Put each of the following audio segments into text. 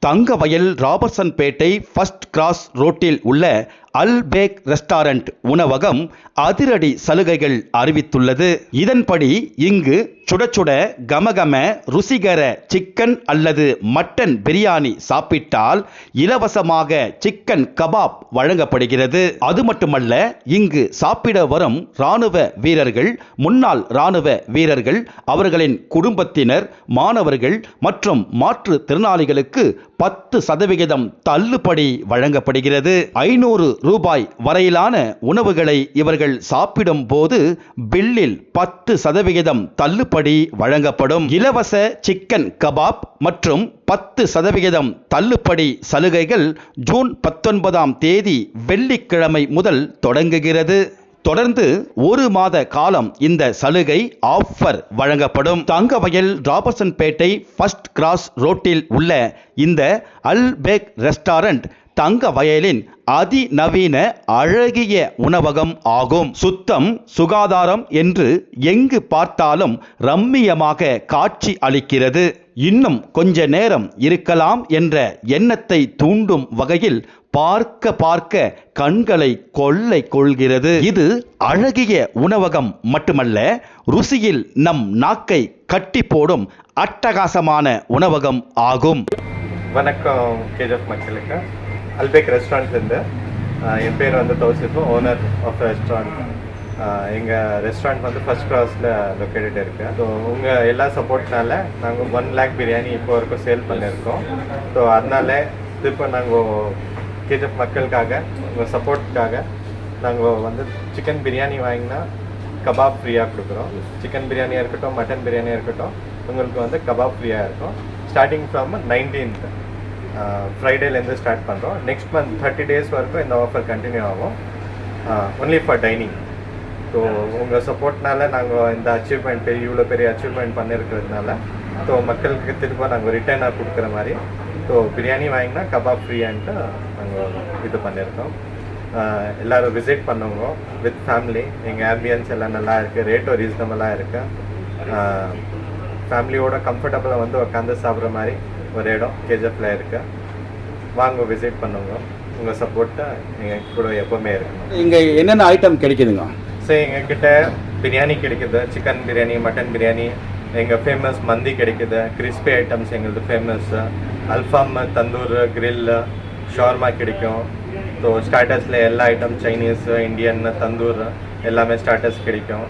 Thangavayal ராபர்சன்பேட்டை first cross ரோட்டில் உள்ள அல்பேக் restaurant உணவகம் அதிரடி சலுகைகள் அறிவித்துள்ளது. இதன்படி இங்கு சுட சுட கமகம ருசிகர சிக்கன் அல்லது மட்டன் பிரியாணி சாப்பிட்டால் இலவசமாக சிக்கன் கபாப் வழங்கப்படுகிறது. அது மட்டுமல்ல, இங்கு சாப்பிட வரும் இராணுவ வீரர்கள், முன்னாள் இராணுவ வீரர்கள், அவர்களின் குடும்பத்தினர், மாணவர்கள் மற்றும் மாற்றுத்திறனாளிகளுக்கு 10% தள்ளுபடி வழங்கப்படுகிறது. 500 ரூபாய் வரையிலான உணவுகளை இவர்கள் சாப்பிடும் போது பில்லில் 10% தள்ளுபடி வழங்கப்படும். இலவச சிக்கன் கபாப் மற்றும் 10% தள்ளுபடி சலுகைகள் ஜூன் 19ஆம் தேதி வெள்ளிக்கிழமை முதல் தொடங்குகிறது. தொடர்ந்து 1 மாத காலம் இந்த சலுகை ஆஃபர் வழங்கப்படும். தங்கவயல் ராபர்சன்பேட்டை ஃபர்ஸ்ட் கிராஸ் ரோட்டில் உள்ள இந்த அல்பேக் ரெஸ்டாரண்ட் தங்கவயலின் அதிநவீன அழகிய உணவகம் ஆகும். சுத்தம், சுகாதாரம் என்று எங்கு பார்த்தாலும் ரம்மியமாக காட்சி அளிக்கிறது. இன்னும் கொஞ்ச நேரம் இருக்கலாம் என்ற எண்ணத்தை தூண்டும் வகையில் பார்க்க பார்க்க கண்களை கொள்ளை கொள்கிறது. இது அழகிய உணவகம் மட்டுமல்ல, ருசியில் நம் நாக்கை கட்டி போடும் அட்டகாசமான உணவகம் ஆகும். வணக்கம் கேஜிஎஃப் மக்களுக்கு. அல்பேக் ரெஸ்டாரண்ட்லேருந்து என் பேர் வந்து தௌசிஃபு, ஓனர் ஆஃப் ரெஸ்டாரண்ட். எங்கள் ரெஸ்டாரண்ட் வந்து ஃபர்ஸ்ட் கிராஸில் லொக்கேட்டட் இருக்குது. ஸோ உங்கள் எல்லா சப்போர்ட்னால நாங்கள் 1 lakh பிரியாணி இப்போ வரைக்கும் சேல் பண்ணியிருக்கோம். ஸோ அதனால இப்போ நாங்கள் கேஜிஎஃப் மக்களுக்காக, உங்கள் சப்போர்ட்டுக்காக நாங்கள் வந்து சிக்கன் பிரியாணி வாங்கினா கபாப் ஃப்ரீயாக கொடுக்குறோம். சிக்கன் பிரியாணியாக இருக்கட்டும், மட்டன் பிரியாணியாக இருக்கட்டும், உங்களுக்கு வந்து கபாப் ஃப்ரீயாக இருக்கும். ஸ்டார்டிங் ஃப்ரம் 19th ஃப்ரைடேலேருந்து ஸ்டார்ட் பண்ணுறோம். நெக்ஸ்ட் மந்த் 30 days வரைக்கும் இந்த ஆஃபர் கண்டினியூ ஆகும். Only for dining. ஸோ உங்கள் சப்போர்ட்னால நாங்கள் இந்த அச்சீவ்மெண்ட் இவ்வளோ பெரிய அச்சீவ்மெண்ட் பண்ணியிருக்கிறதுனால ஸோ மக்களுக்கு திரும்ப நாங்கள் ரிட்டர்னாக கொடுக்குற மாதிரி ஸோ பிரியாணி வாங்கினா கபாப் ஃப்ரீயான்ட்டு நாங்கள் இது பண்ணியிருக்கோம். எல்லோரும் விசிட் பண்ணுவோங்க வித் ஃபேமிலி. எங்கள் ஆம்பியன்ஸ் எல்லாம் நல்லா இருக்குது, ரேட்டும் ரீசனபிளாக இருக்குது. ஃபேமிலியோட கம்ஃபர்டபுளாக வந்து உட்காந்து சாப்பிட்ற மாதிரி ஒரு இடம் கேஜிஎஃப்ல இருக்குது. வாங்க விசிட் பண்ணுங்க. உங்கள் சப்போர்ட்டை எங்கள் கூட எப்போவுமே இருக்கணும். இங்கே என்னென்ன ஐட்டம் கிடைக்குதுங்க? ஸோ எங்ககிட்ட பிரியாணி கிடைக்குது, சிக்கன் பிரியாணி, மட்டன் பிரியாணி. எங்கள் ஃபேமஸ் மந்தி கிடைக்குது, கிறிஸ்பி ஐட்டம்ஸ் எங்களுக்கு famous. Alfaham, tandoor, grill, shawarma கிடைக்கும். ஸோ ஸ்டார்டர்ஸில் எல்லா ஐட்டம், சைனீஸ், இந்தியன், தந்தூர் எல்லாமே ஸ்டார்டர்ஸ் கிடைக்கும்.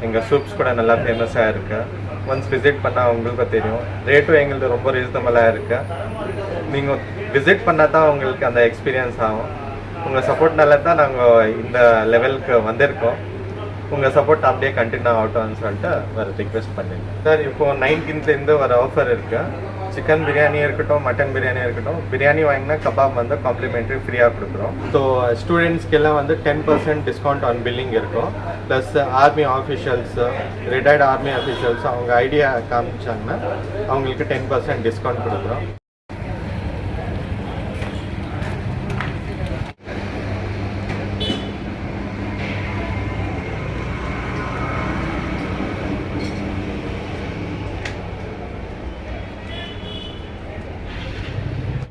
எங்கள் சூப்ஸ் கூட நல்லா ஃபேமஸாக இருக்குது. ஒன்ஸ் விசிட் பண்ணால் உங்களுக்கு தெரியும். ரேட்டும் எங்களுக்கு ரொம்ப ரீசனபிளாக இருக்குது. நீங்கள் விசிட் பண்ணால் தான் உங்களுக்கு அந்த எக்ஸ்பீரியன்ஸ் ஆகும். உங்கள் சப்போர்ட்னால தான் நாங்கள் இந்த லெவலுக்கு வந்திருக்கோம். உங்கள் சப்போர்ட் அப்படியே கண்டினியூ ஆகட்டும்னு சொல்லிட்டு ஒரு ரிக்வெஸ்ட் பண்ணியிருக்கேன். சார், இப்போது 19th ஒரு ஆஃபர் இருக்குது. சிக்கன் பிரியாணி இருக்கட்டும், மட்டன் பிரியாணி இருக்கட்டும், பிரியாணி வாங்கினா கபாப் வந்து காம்ப்ளிமெண்ட்ரி ஃப்ரீயாக கொடுக்குறோம். ஸோ ஸ்டூடெண்ட்ஸ்க்கெல்லாம் வந்து 10% டிஸ்கவுண்ட் ஆன் பில்லிங் இருக்கும். Plus army officials, retired army officials அவங்க ஐடியா காமிச்சாங்கன்னா அவங்களுக்கு 10% டிஸ்கவுண்ட் கொடுக்குறோம்.